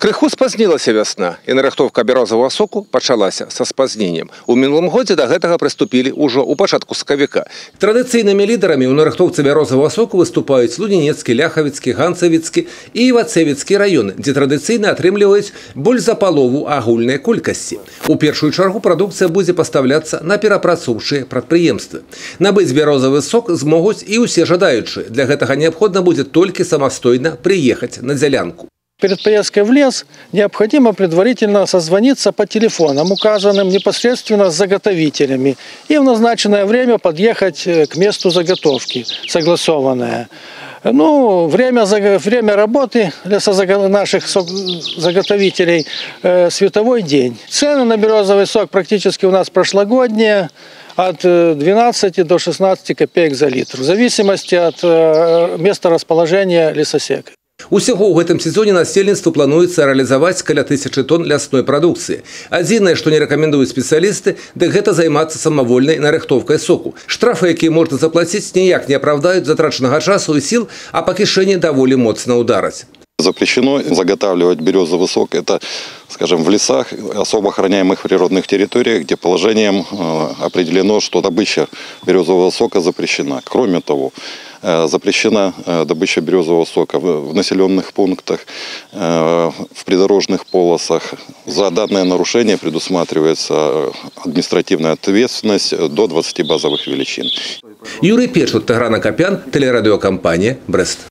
Крыху спазнілася вясна, і нарыхтоўка бярозавага соку пачалася са спазненнем. У мінулым годзе да гэтага прыступілі ўжо ў пачатку сакавіка. Традыцыйнымі лідарамі ў нарыхтоўцы бярозавага соку выступаюць Лунінецкі, Ляхавіцкі, Ганцавіцкі і Івацевіцкі раёны, дзе традыцыйна атрымліваюць больш за палову агульнай колькасці. У першую чаргу прадукцыя будзе пастаўляцца на перапрацоўчыя прадпрыемствы. Набыць бярозавы сок змогуць і ўсе жадаючыя. Для гэтага неабходна будзе толькі самастойна прыехаць на дзялянку. Перед поездкой в лес необходимо предварительно созвониться по телефонам, указанным непосредственно с заготовителями, и в назначенное время подъехать к месту заготовки, согласованное. Ну, время работы наших заготовителей световой день. Цены на березовый сок практически у нас прошлогодние, от 12 до 16 копеек за литр, в зависимости от места расположения лесосека. Усяго ў гэтым сезоне насельніцтву плануецца рэалізаваць каля 1000 тонн лясной прадукцыі. Адзінае, што не рэкамендуюць спецыялісты, дык гэта займацца самавольнай нарыхтоўкай соку. Штрафы, якія можна заплаціць, ніяк не апраўдаюць затрачанага часу і сіл, а па кішэні даволі моцна ўдараць. Запрещено заготавливать березовый сок. Это, скажем, в лесах, особо охраняемых природных территориях, где положением определено, что добыча березового сока запрещена. Кроме того, запрещена добыча березового сока в населенных пунктах, в придорожных полосах. За данное нарушение предусматривается административная ответственность до 20 базовых величин. Юрий Печут, Тагран Акопян, телерадиокомпания «Брест».